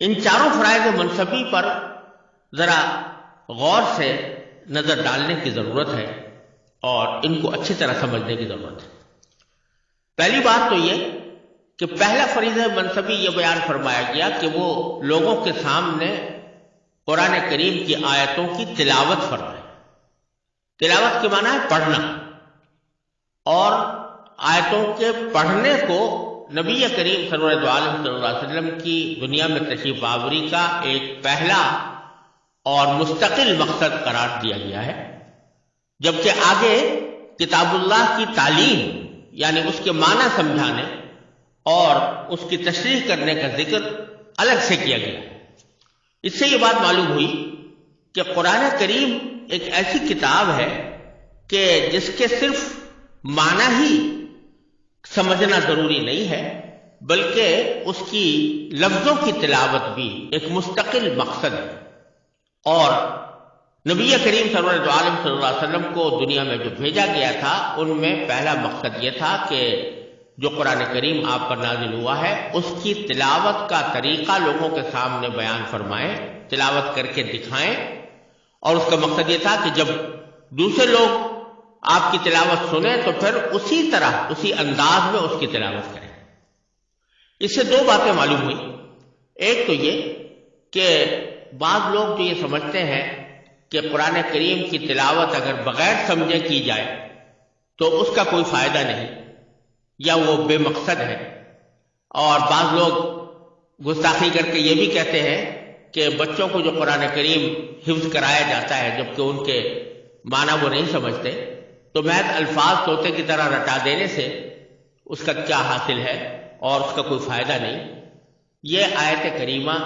ان چاروں فرائض منصبی پر ذرا غور سے نظر ڈالنے کی ضرورت ہے اور ان کو اچھی طرح سمجھنے کی ضرورت ہے۔ پہلی بات تو یہ کہ پہلا فریضہ منصبی یہ بیان فرمایا گیا کہ وہ لوگوں کے سامنے قرآن کریم کی آیتوں کی تلاوت فرمائے۔ تلاوت کے معنی ہے پڑھنا، اور آیتوں کے پڑھنے کو نبی کریم صلی اللہ علیہ وسلم کی دنیا میں تشریف آوری کا ایک پہلا اور مستقل مقصد قرار دیا گیا ہے، جبکہ آگے کتاب اللہ کی تعلیم یعنی اس کے معنی سمجھانے اور اس کی تشریح کرنے کا ذکر الگ سے کیا گیا۔ اس سے یہ بات معلوم ہوئی کہ قرآن کریم ایک ایسی کتاب ہے کہ جس کے صرف معنی ہی سمجھنا ضروری نہیں ہے، بلکہ اس کی لفظوں کی تلاوت بھی ایک مستقل مقصد ہے۔ اور نبی کریم صلی اللہ علیہ وسلم کو دنیا میں جو بھیجا گیا تھا ان میں پہلا مقصد یہ تھا کہ جو قرآن کریم آپ پر نازل ہوا ہے اس کی تلاوت کا طریقہ لوگوں کے سامنے بیان فرمائیں، تلاوت کر کے دکھائیں، اور اس کا مقصد یہ تھا کہ جب دوسرے لوگ آپ کی تلاوت سنیں تو پھر اسی طرح اسی انداز میں اس کی تلاوت کریں۔ اس سے دو باتیں معلوم ہوئی۔ ایک تو یہ کہ بعض لوگ جو یہ سمجھتے ہیں کہ قرآن کریم کی تلاوت اگر بغیر سمجھے کی جائے تو اس کا کوئی فائدہ نہیں یا وہ بے مقصد ہے، اور بعض لوگ گستاخی کر کے یہ بھی کہتے ہیں کہ بچوں کو جو قرآن کریم حفظ کرایا جاتا ہے جبکہ ان کے معنی وہ نہیں سمجھتے، تو محض الفاظ طوطے کی طرح رٹا دینے سے اس کا کیا حاصل ہے اور اس کا کوئی فائدہ نہیں۔ یہ آیت کریمہ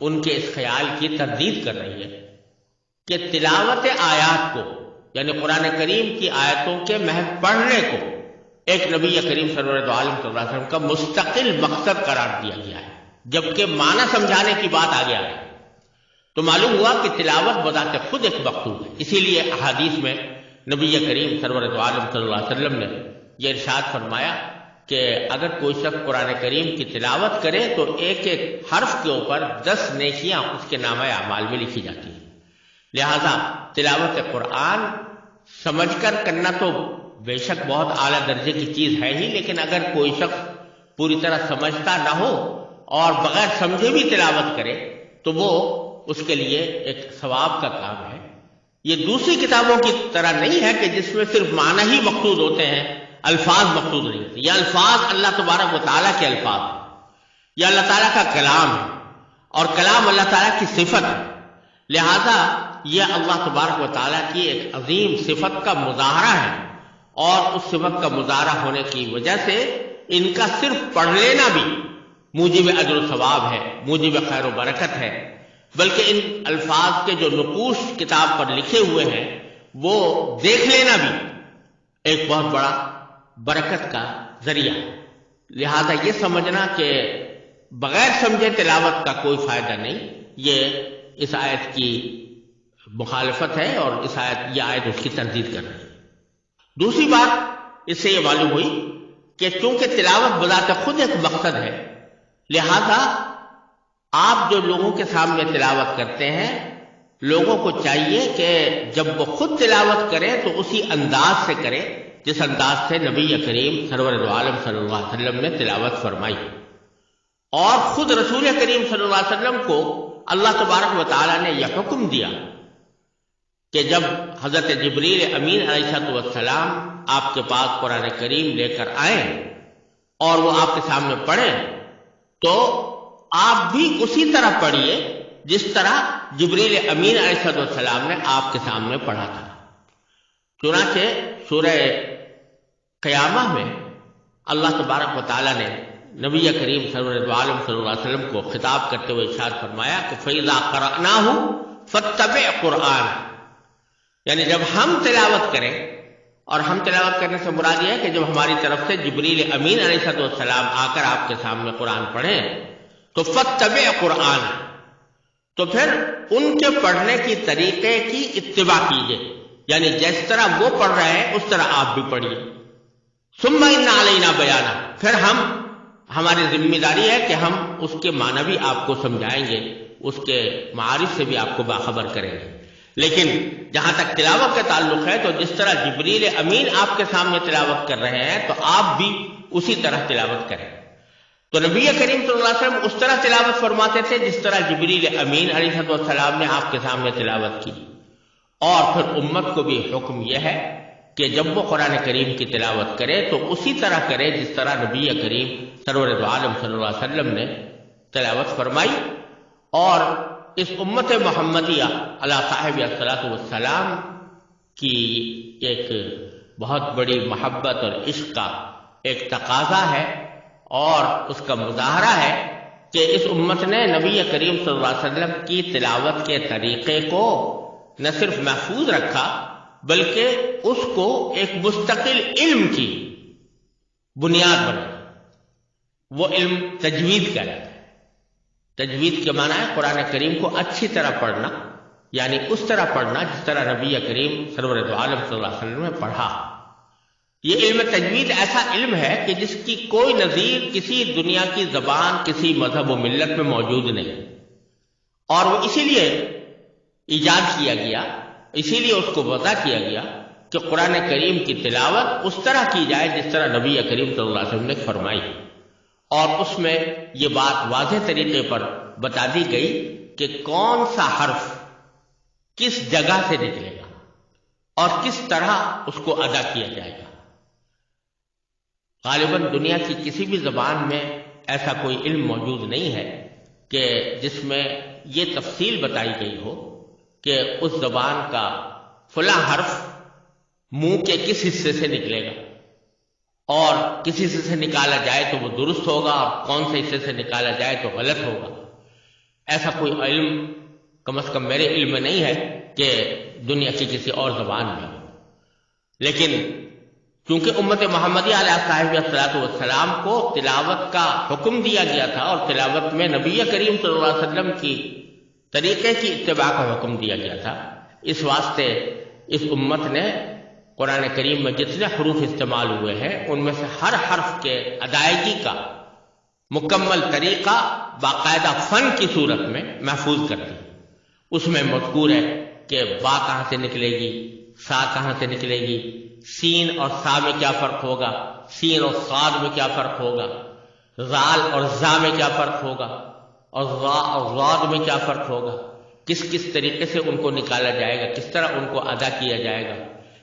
ان کے اس خیال کی تردید کر رہی ہے کہ تلاوت آیات کو یعنی قرآن کریم کی آیتوں کے محض پڑھنے کو ایک نبی کریم صلی اللہ علیہ وسلم کا مستقل مقصد قرار دیا گیا ہے، جبکہ معنی سمجھانے کی بات آگے آ گئی۔ تو معلوم ہوا کہ تلاوت بذات خود ایک مقصود ہے۔ اسی لیے احادیث میں نبی کریم صلی اللہ علیہ وسلم نے یہ ارشاد فرمایا کہ اگر کوئی شخص قرآن کریم کی تلاوت کرے تو ایک ایک حرف کے اوپر 10 نیکیاں اس کے نامہ اعمال میں لکھی جاتی ہیں۔ لہذا تلاوت قرآن سمجھ کر کرنا تو بے شک بہت اعلیٰ درجے کی چیز ہے ہی، لیکن اگر کوئی شخص پوری طرح سمجھتا نہ ہو اور بغیر سمجھے بھی تلاوت کرے تو وہ اس کے لیے ایک ثواب کا کام ہے۔ یہ دوسری کتابوں کی طرح نہیں ہے کہ جس میں صرف معنی ہی مقصود ہوتے ہیں، الفاظ مقصود نہیں ہوتے۔ یہ الفاظ اللہ تبارک و تعالیٰ کے الفاظ ہیں، یہ اللہ تعالیٰ کا کلام ہے، اور کلام اللہ تعالیٰ کی صفت ہے۔ لہذا یہ اللہ تبارک و تعالیٰ کی ایک عظیم صفت کا مظاہرہ ہے، اور اس صفت کا مظاہرہ ہونے کی وجہ سے ان کا صرف پڑھ لینا بھی موجب اجر و ثواب ہے، موجب خیر و برکت ہے، بلکہ ان الفاظ کے جو نقوش کتاب پر لکھے ہوئے ہیں وہ دیکھ لینا بھی ایک بہت بڑا برکت کا ذریعہ ہے۔ لہذا یہ سمجھنا کہ بغیر سمجھے تلاوت کا کوئی فائدہ نہیں، یہ اس آیت کی مخالفت ہے، اور یہ آیت اس کی تردید کر رہی ہے۔ دوسری بات اس سے یہ معلوم ہوئی کہ چونکہ تلاوت بذات خود ایک مقصد ہے، لہذا آپ جو لوگوں کے سامنے تلاوت کرتے ہیں لوگوں کو چاہیے کہ جب وہ خود تلاوت کریں تو اسی انداز سے کریں جس انداز سے نبی کریم سرور دو عالم صلی اللہ علیہ وسلم نے تلاوت فرمائی، اور خود رسول کریم صلی اللہ علیہ وسلم کو اللہ تبارک و تعالیٰ نے یہ حکم دیا کہ جب حضرت جبریل امین علیہ السلام آپ کے پاس قرآن کریم لے کر آئیں اور وہ آپ کے سامنے پڑھیں تو آپ بھی اسی طرح پڑھیے جس طرح جبریل امین علیہ السلام نے آپ کے سامنے پڑھا تھا۔ چنانچہ سورہ قیامہ میں اللہ تبارک و تعالیٰ نے نبی کریم صلی اللہ علیہ وسلم کو خطاب کرتے ہوئے ارشاد فرمایا کہ فَإِذَا قَرَأْنَاهُ فَاتَّبِعْ قُرْآنَهُ، یعنی جب ہم تلاوت کریں، اور ہم تلاوت کرنے سے مراد یہ ہے کہ جب ہماری طرف سے جبریل امین علیہ السلام آ کر آپ کے سامنے قرآن پڑھیں تو فَاتَّبِعْ قُرْآنَهُ، تو پھر ان کے پڑھنے کی طریقے کی اتباع کیجئے، یعنی جس طرح وہ پڑھ رہے ہیں اس طرح آپ بھی پڑھیے۔ ثُمَّ إِنَّ عَلَيْنَا بَيَانَهُ، پھر ہماری ذمہ داری ہے کہ ہم اس کے معنی بھی آپ کو سمجھائیں گے، اس کے معارف سے بھی آپ کو باخبر کریں گے۔ لیکن جہاں تک تلاوت کا تعلق ہے تو جس طرح جبریل امین آپ کے سامنے تلاوت کر رہے ہیں تو آپ بھی اسی طرح تلاوت کریں۔ تو نبی کریم صلی اللہ علیہ وسلم اس طرح تلاوت فرماتے تھے جس طرح جبریل امین علیہ السلام نے آپ کے سامنے تلاوت کی۔ اور پھر امت کو بھی حکم یہ ہے کہ جب وہ قرآن کریم کی تلاوت کرے تو اسی طرح کرے جس طرح نبی کریم سرور دو عالم صلی اللہ علیہ وسلم نے تلاوت فرمائی۔ اور اس امت محمدیہ علی صاحب الصلاۃ والسلام کی ایک بہت بڑی محبت اور عشق کا ایک تقاضا ہے اور اس کا مظاہرہ ہے کہ اس امت نے نبی کریم صلی اللہ علیہ وسلم کی تلاوت کے طریقے کو نہ صرف محفوظ رکھا بلکہ اس کو ایک مستقل علم کی بنیاد بنا۔ وہ علم تجوید کہلاتا ہے۔ تجوید کے معنی ہے قرآن کریم کو اچھی طرح پڑھنا، یعنی اس طرح پڑھنا جس طرح نبی کریم سرور دو عالم صلی اللہ علیہ وسلم نے پڑھا۔ یہ علم تجوید ایسا علم ہے کہ جس کی کوئی نظیر کسی دنیا کی زبان، کسی مذہب و ملت میں موجود نہیں، اور وہ اسی لیے ایجاد کیا گیا، اسی لیے اس کو وضع کیا گیا کہ قرآن کریم کی تلاوت اس طرح کی جائے جس طرح نبی کریم صلی اللہ علیہ وسلم نے فرمائی، اور اس میں یہ بات واضح طریقے پر بتا دی گئی کہ کون سا حرف کس جگہ سے نکلے گا اور کس طرح اس کو ادا کیا جائے گا۔ غالباً دنیا کی کسی بھی زبان میں ایسا کوئی علم موجود نہیں ہے کہ جس میں یہ تفصیل بتائی گئی ہو کہ اس زبان کا فلاں حرف منہ کے کس حصے سے نکلے گا اور کس حصے سے نکالا جائے تو وہ درست ہوگا اور کون سے حصے سے نکالا جائے تو غلط ہوگا۔ ایسا کوئی علم کم از کم میرے علم میں نہیں ہے کہ دنیا کی کسی اور زبان میں ہو۔ لیکن چونکہ امت محمدیہ علیہ صاحب الصلاۃ والسلام کو تلاوت کا حکم دیا گیا تھا اور تلاوت میں نبی کریم صلی اللہ علیہ وسلم کی طریقے کی اتباع کا حکم دیا گیا تھا، اس واسطے اس امت نے قرآن کریم میں جتنے حروف استعمال ہوئے ہیں ان میں سے ہر حرف کے ادائیگی کا مکمل طریقہ باقاعدہ فن کی صورت میں محفوظ کر دی۔ اس میں مذکور ہے کہ با کہاں سے نکلے گی، سا کہاں سے نکلے گی، سین اور سا میں کیا فرق ہوگا، سین اور صاد میں کیا فرق ہوگا، زال اور زا میں کیا فرق ہوگا، اور ضا اور ضاد میں کیا فرق ہوگا، کس کس طریقے سے ان کو نکالا جائے گا، کس طرح ان کو ادا کیا جائے گا۔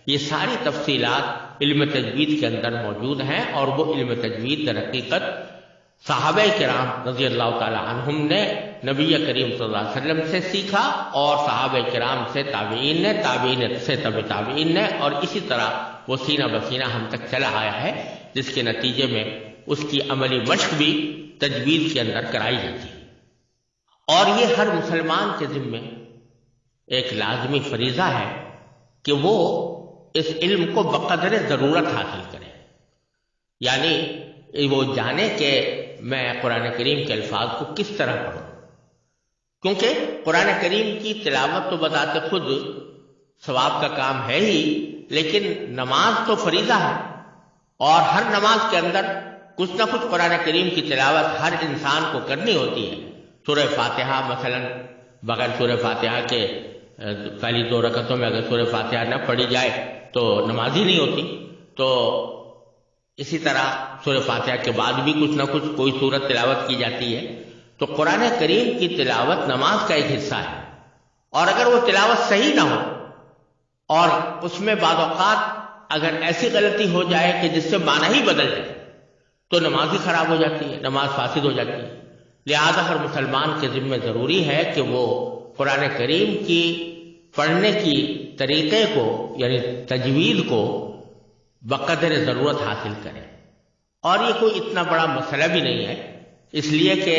یہ ساری تفصیلات علم تجوید کے اندر موجود ہیں، اور وہ علم تجوید در حقیقت صحابہ کرام رضی اللہ تعالی عنہم نے نبی کریم صلی اللہ علیہ وسلم سے سیکھا، اور صحابہ کرام سے تابعین نے، تابعین سے تبع تابعین نے، اور اسی طرح وہ سینہ بسینہ ہم تک چلا آیا ہے، جس کے نتیجے میں اس کی عملی مشق بھی تجوید کے اندر کرائی جاتی ہے۔ اور یہ ہر مسلمان کے ذمے ایک لازمی فریضہ ہے کہ وہ اس علم کو بقدر ضرورت حاصل کرے، یعنی وہ جانے کہ میں قرآن کریم کے الفاظ کو کس طرح پڑھوں، کیونکہ قرآن کریم کی تلاوت تو بذات خود ثواب کا کام ہے ہی، لیکن نماز تو فریضہ ہے، اور ہر نماز کے اندر کچھ نہ کچھ قرآن کریم کی تلاوت ہر انسان کو کرنی ہوتی ہے۔ سورہ فاتحہ مثلا بغیر سورہ فاتحہ کے پہلی 2 رکعتوں میں اگر سورہ فاتحہ نہ پڑھی جائے تو نماز ہی نہیں ہوتی، تو اسی طرح سورہ فاتحہ کے بعد بھی کچھ نہ کچھ کوئی سورت تلاوت کی جاتی ہے۔ تو قرآن کریم کی تلاوت نماز کا ایک حصہ ہے، اور اگر وہ تلاوت صحیح نہ ہو اور اس میں بعض اوقات اگر ایسی غلطی ہو جائے کہ جس سے معنی ہی بدل جائے تو نماز ہی خراب ہو جاتی ہے، نماز فاسد ہو جاتی ہے۔ لہذا ہر مسلمان کے ذمہ ضروری ہے کہ وہ قرآن کریم کی پڑھنے کی طریقے کو یعنی تجوید کو بقدر ضرورت حاصل کرے، اور یہ کوئی اتنا بڑا مسئلہ بھی نہیں ہے، اس لیے کہ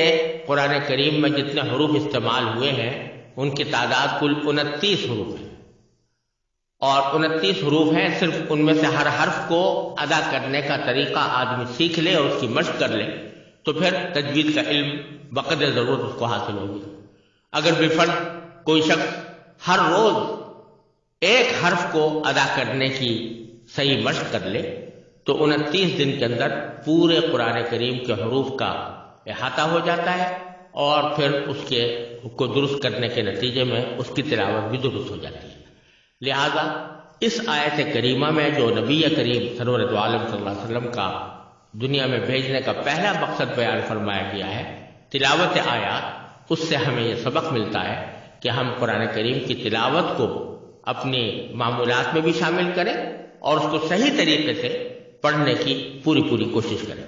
قرآن کریم میں جتنے حروف استعمال ہوئے ہیں ان کی تعداد کل 29 حروف ہے، اور 29 حروف ہیں، صرف ان میں سے ہر حرف کو ادا کرنے کا طریقہ آدمی سیکھ لے اور اس کی مشق کر لے تو پھر تجوید کا علم بقدر ضرورت اس کو حاصل ہوگی۔ اگر بالفرض کوئی شخص ہر روز ایک حرف کو ادا کرنے کی صحیح مشق کر لے تو 29 دن کے اندر پورے قرآن کریم کے حروف کا احاطہ ہو جاتا ہے، اور پھر اس کو درست کرنے کے نتیجے میں اس کی تلاوت بھی درست ہو جاتی ہے۔ لہذا اس آیت کریمہ میں جو نبی کریم سرور دو عالم صلی اللہ علیہ وسلم کا دنیا میں بھیجنے کا پہلا مقصد بیان فرمایا گیا ہے، تلاوت آیات، اس سے ہمیں یہ سبق ملتا ہے کہ ہم قرآن کریم کی تلاوت کو اپنی معمولات میں بھی شامل کریں اور اس کو صحیح طریقے سے پڑھنے کی پوری کوشش کریں۔